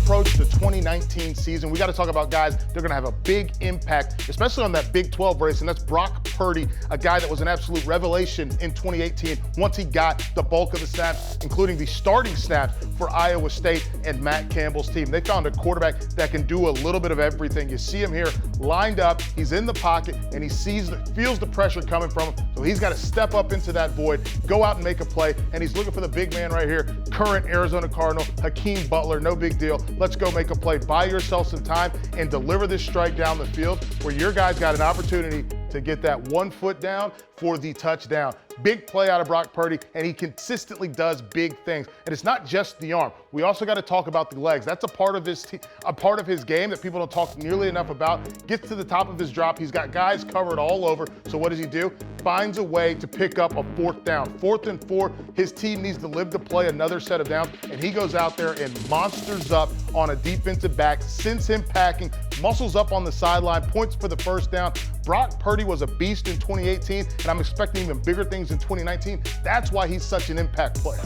approach the 2019 season, we got to talk about guys that are going to have a big impact, especially on that Big 12 race, and that's Brock Purdy, a guy that was an absolute revelation in 2018 once he got the bulk of the snaps, including the starting snaps for Iowa State and Matt Campbell's team. They found a quarterback that can do a little bit of everything. You see him here lined up, he's in the pocket, and he feels the pressure coming from him, so he's got to step up into that void, go out and make a play, and he's looking for the big man right here, current Arizona Cardinal, Hakeem Butler. No big deal. Let's go make a play. Buy yourself some time and deliver this strike down the field where your guys got an opportunity to get that 1 foot down for the touchdown. Big play out of Brock Purdy, and he consistently does big things. And it's not just the arm. We also got to talk about the legs. That's a part of his game that people don't talk nearly enough about. Gets to the top of his drop. He's got guys covered all over. So what does he do? Finds a way to pick up a 4th down. 4th and 4. His team needs to live to play another set of downs, and he goes out there and monsters up on a defensive back, sends him packing, muscles up on the sideline, points for the 1st down. Brock Purdy was a beast in 2018, and I'm expecting even bigger things in 2019. That's why he's such an impact player.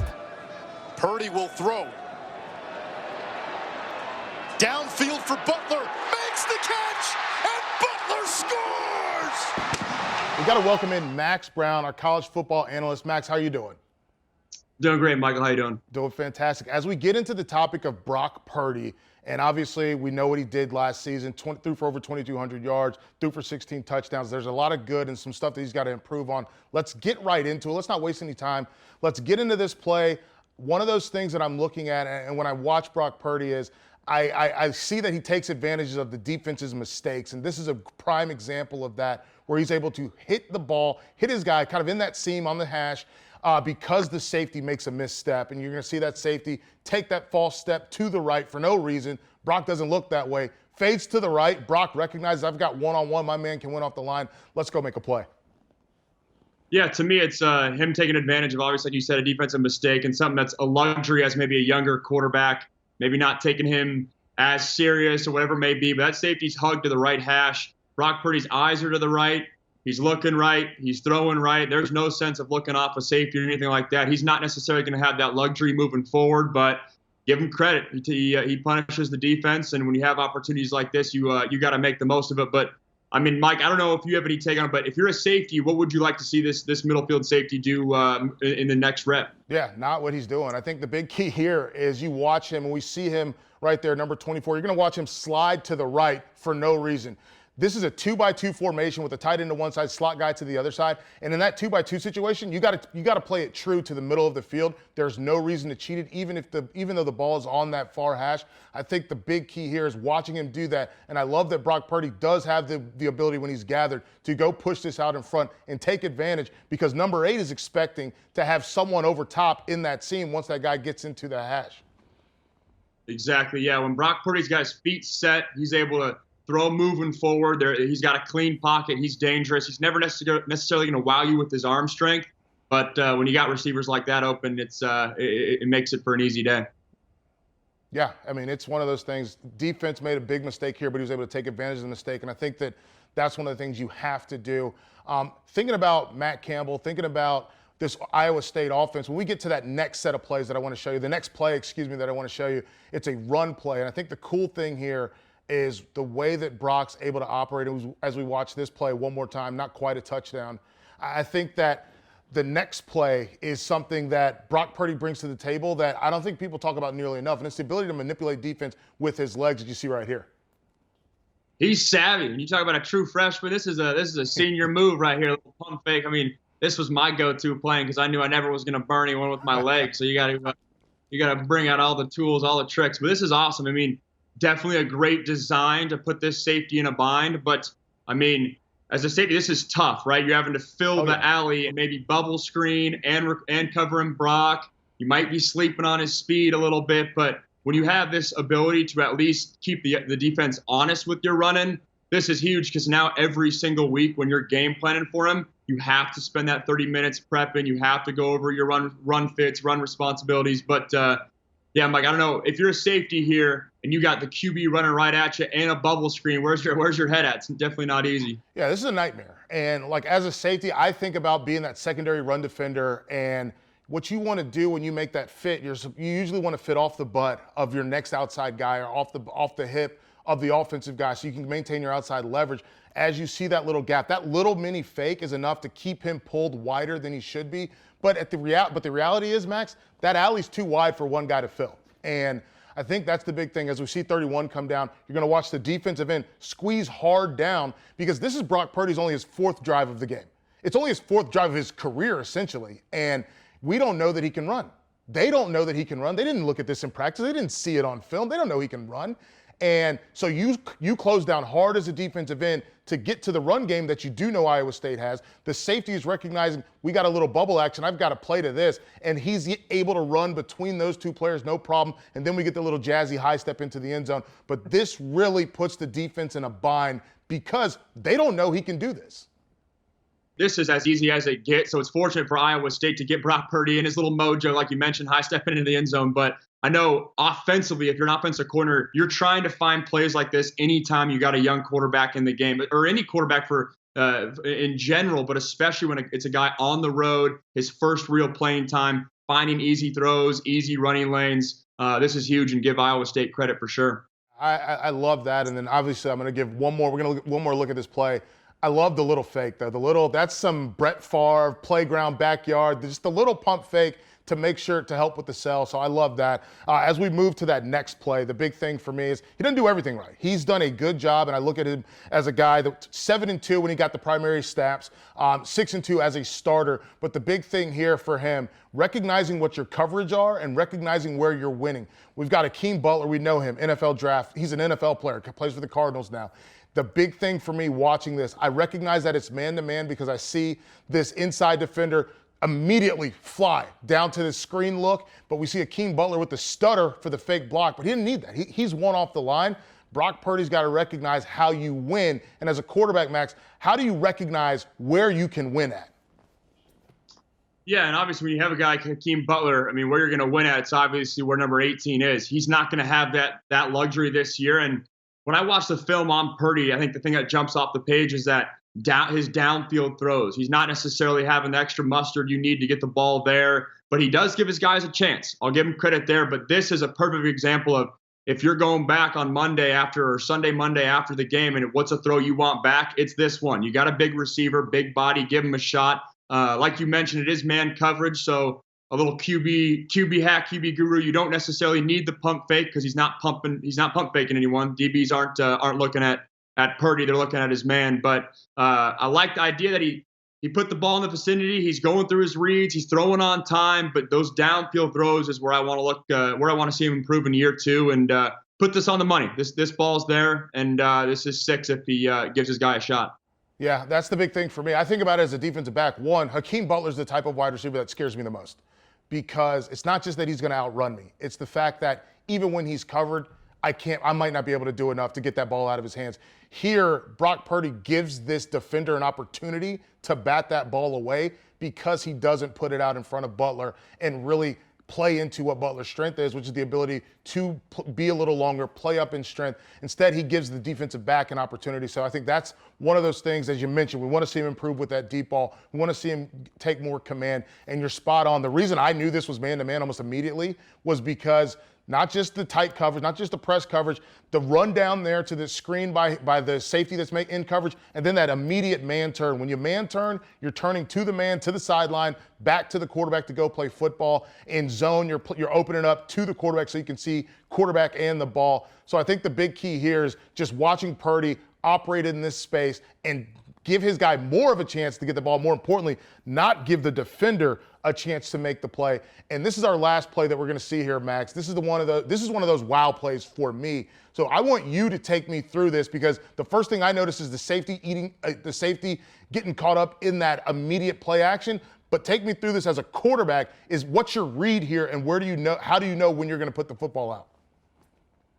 Purdy will throw. Downfield for Butler. Makes the catch, and Butler scores! We got to welcome in Max Browne, our college football analyst. Max, how are you doing? Doing great, Michael. How you doing? Doing fantastic. As we get into the topic of Brock Purdy, and obviously we know what he did last season, threw for over 2,200 yards, threw for 16 touchdowns. There's a lot of good and some stuff that he's got to improve on. Let's get right into it. Let's not waste any time. Let's get into this play. One of those things that I'm looking at, and when I watch Brock Purdy, is I see that he takes advantages of the defense's mistakes, and this is a prime example of that, where he's able to hit the ball, hit his guy kind of in that seam on the hash, because the safety makes a misstep. And you're going to see that safety take that false step to the right for no reason. Brock doesn't look that way. Fades to the right. Brock recognizes, I've got one-on-one. My man can win off the line. Let's go make a play. Yeah, to me, it's him taking advantage of, obviously, like you said, a defensive mistake and something that's a luxury as maybe a younger quarterback, maybe not taking him as serious or whatever it may be. But that safety's hugged to the right hash. Brock Purdy's eyes are to the right. He's looking right. He's throwing right. There's no sense of looking off a safety or anything like that. He's not necessarily going to have that luxury moving forward, but give him credit. He punishes the defense, and when you have opportunities like this, you got to make the most of it. But, I mean, Mike, I don't know if you have any take on it, but if you're a safety, what would you like to see this middle field safety do in the next rep? Yeah, not what he's doing. I think the big key here is you watch him, and we see him right there, number 24. You're going to watch him slide to the right for no reason. This is a 2-by-2 formation with a tight end to one side, slot guy to the other side. And in that 2-by-2 situation, you got to play it true to the middle of the field. There's no reason to cheat it, even though the ball is on that far hash. I think the big key here is watching him do that. And I love that Brock Purdy does have the ability when he's gathered to go push this out in front and take advantage, because number 8 is expecting to have someone over top in that seam once that guy gets into the hash. Exactly, yeah. When Brock Purdy's got his feet set, he's able to throw moving forward. He's got a clean pocket. He's dangerous. He's never necessarily going to wow you with his arm strength. But when you got receivers like that open, it makes it for an easy day. Yeah, I mean, it's one of those things. Defense made a big mistake here, but he was able to take advantage of the mistake. And I think that's one of the things you have to do. Thinking about Matt Campbell, thinking about this Iowa State offense, when we get to that next set of plays that I want to show you, the next play, that I want to show you, it's a run play. And I think the cool thing here is the way that Brock's able to operate as we watch this play one more time, not quite a touchdown. I think that the next play is something that Brock Purdy brings to the table that I don't think people talk about nearly enough, and it's the ability to manipulate defense with his legs that you see right here. He's savvy. When you talk about a true freshman, this is a senior move right here, a little pump fake. I mean, this was my go-to playing because I knew I never was going to burn anyone with my legs. So you got to bring out all the tools, all the tricks. But this is awesome. I mean, definitely a great design to put this safety in a bind. But, I mean, as a safety, this is tough, right? You're having to fill the alley and maybe bubble screen and covering Brock. You might be sleeping on his speed a little bit. But when you have this ability to at least keep the defense honest with your running, this is huge because now every single week when you're game planning for him, you have to spend that 30 minutes prepping. You have to go over your run fits, run responsibilities. But, yeah, Mike, I don't know. If you're a safety here and you got the QB running right at you and a bubble screen, where's your head at? It's definitely not easy. Yeah, this is a nightmare. And, like, as a safety, I think about being that secondary run defender and what you want to do when you make that fit, you usually want to fit off the butt of your next outside guy or off the hip of the offensive guy so you can maintain your outside leverage. As you see that little gap, that little mini fake is enough to keep him pulled wider than he should be. But the reality is, Max, that alley's too wide for one guy to fill. And I think that's the big thing. As we see 31 come down, you're going to watch the defensive end squeeze hard down because this is Brock Purdy's only his 4th drive of the game. It's only his 4th drive of his career, essentially. And we don't know that he can run. They don't know that he can run. They didn't look at this in practice. They didn't see it on film. They don't know he can run. And so you close down hard as a defensive end to get to the run game that you do know Iowa State has. The safety is recognizing we got a little bubble action. I've got to play to this. And he's able to run between those two players, no problem. And then we get the little jazzy high step into the end zone. But this really puts the defense in a bind because they don't know he can do this. This is as easy as it gets. So it's fortunate for Iowa State to get Brock Purdy in his little mojo, like you mentioned, high stepping into the end zone. But I know offensively, if you're an offensive corner, you're trying to find plays like this anytime you got a young quarterback in the game, or any quarterback for in general, but especially when it's a guy on the road, his first real playing time, finding easy throws, easy running lanes. This is huge, and give Iowa State credit for sure. I love that. And then obviously I'm going to give one more. We're going to one more look at this play. I love the little fake, though. That's some Brett Favre playground backyard, just a little pump fake to make sure to help with the sell. So I love that. As we move to that next play, the big thing for me is he doesn't do everything right. He's done a good job, and I look at him as a guy that 7-2 when he got the primary snaps, 6-2 as a starter. But the big thing here for him, recognizing what your coverage are and recognizing where you're winning. We've got Akeem Butler. We know him, NFL draft. He's an NFL player, plays for the Cardinals now. The big thing for me watching this, I recognize that it's man-to-man because I see this inside defender immediately fly down to the screen look, but we see Akeem Butler with the stutter for the fake block, but he didn't need that. He's one off the line. Brock Purdy's got to recognize how you win, and as a quarterback, Max, how do you recognize where you can win at? Yeah, and obviously when you have a guy like Akeem Butler, I mean, where you're going to win at, it's obviously where number 18 is. He's not going to have that luxury this year, and when I watch the film on Purdy, I think the thing that jumps off the page is that his downfield throws. He's not necessarily having the extra mustard you need to get the ball there, but he does give his guys a chance. I'll give him credit there, but this is a perfect example of if you're going back on Monday after or Sunday, Monday after the game, and what's a throw you want back, it's this one. You got a big receiver, big body, give him a shot. Like you mentioned, it is man coverage, so a little QB hack, QB guru. You don't necessarily need the pump fake because he's not pump faking anyone. DBs aren't looking at Purdy; they're looking at his man. But I like the idea that he put the ball in the vicinity. He's going through his reads. He's throwing on time. But those downfield throws is where I want to look. Where I want to see him improve in year 2 and put this on the money. This ball's there, and this is 6 if he gives his guy a shot. Yeah, that's the big thing for me. I think about it as a defensive back. One, Hakeem Butler's the type of wide receiver that scares me the most. Because it's not just that he's going to outrun me. It's the fact that even when he's covered, I might not be able to do enough to get that ball out of his hands. Here, Brock Purdy gives this defender an opportunity to bat that ball away because he doesn't put it out in front of Butler and really play into what Butler's strength is, which is the ability to be a little longer, play up in strength. Instead, he gives the defensive back an opportunity. So I think that's one of those things, as you mentioned, we want to see him improve with that deep ball. We want to see him take more command, and you're spot on. The reason I knew this was man-to-man almost immediately was because not just the tight coverage, not just the press coverage, the run down there to the screen by the safety that's in coverage, and then that immediate man turn. When you man turn, you're turning to the man, to the sideline, back to the quarterback to go play football. In zone, you're opening up to the quarterback so you can see quarterback and the ball. So I think the big key here is just watching Purdy operate in this space and give his guy more of a chance to get the ball. More importantly, not give the defender a chance to make the play. And this is our last play that we're going to see here, Max. This is one of those wow plays for me. So I want you to take me through this because the first thing I notice is the safety getting caught up in that immediate play action. But take me through this as a quarterback. What's your read here, and how do you know when you're going to put the football out?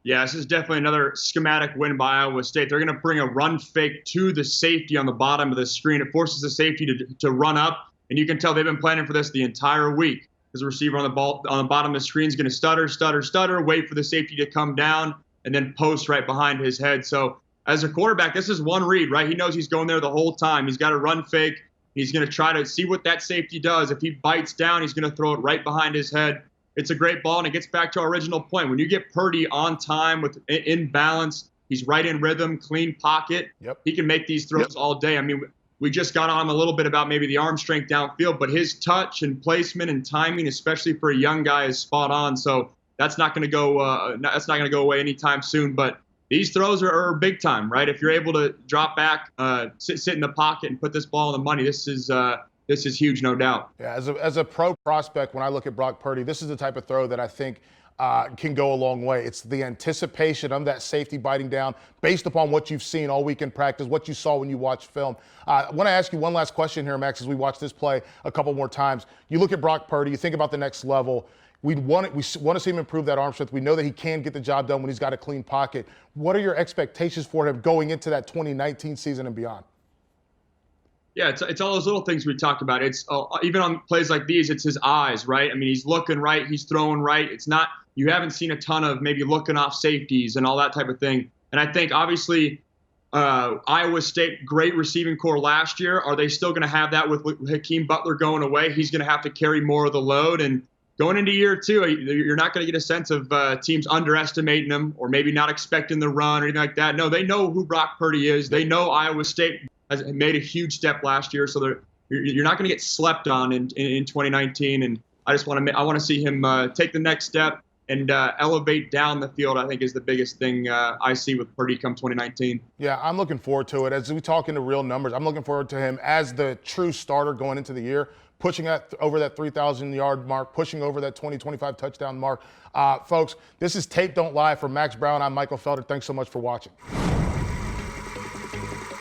Yeah, this is definitely another schematic win by Iowa State. They're going to bring a run fake to the safety on the bottom of the screen. It forces the safety to run up, and you can tell they've been planning for this the entire week because the receiver on the bottom of the screen is going to stutter, wait for the safety to come down, and then post right behind his head. So as a quarterback, this is one read, right? He knows he's going there the whole time. He's got a run fake. He's going to try to see what that safety does. If he bites down, he's going to throw it right behind his head. It's a great ball, and it gets back to our original point. When you get Purdy on time in balance, he's right in rhythm, clean pocket. Yep. He can make these throws all day. I mean, we just got on him a little bit about maybe the arm strength downfield, but his touch and placement and timing, especially for a young guy, is spot on. So that's not going to go. That's not going to go away anytime soon. But these throws are big time, right? If you're able to drop back, sit in the pocket, and put this ball in the money, this is huge, no doubt. Yeah, as a pro prospect, when I look at Brock Purdy, this is the type of throw that I think can go a long way. It's the anticipation of that safety biting down based upon what you've seen all week in practice, what you saw when you watched film. I want to ask you one last question here, Max, as we watch this play a couple more times. You look at Brock Purdy, you think about the next level. We want to see him improve that arm strength. We know that he can get the job done when he's got a clean pocket. What are your expectations for him going into that 2019 season and beyond? Yeah, it's all those little things we talked about. It's even on plays like these, it's his eyes, right? I mean, he's looking right, he's throwing right. It's not, you haven't seen a ton of maybe looking off safeties and all that type of thing. And I think obviously Iowa State, great receiving core last year. Are they still going to have that with Hakeem Butler going away? He's going to have to carry more of the load. And going into year two, you're not going to get a sense of teams underestimating him or maybe not expecting the run or anything like that. No, they know who Brock Purdy is. They know Iowa State has made a huge step last year, so you're not going to get slept on in 2019. And I want to see him take the next step and elevate down the field. I think is the biggest thing I see with Purdy come 2019. Yeah, I'm looking forward to it. As we talk into real numbers, I'm looking forward to him as the true starter going into the year, pushing over that 3,000-yard mark, pushing over that 20-25 touchdown mark. Folks, this is Tape Don't Lie for Max Browne. I'm Michael Felder. Thanks so much for watching.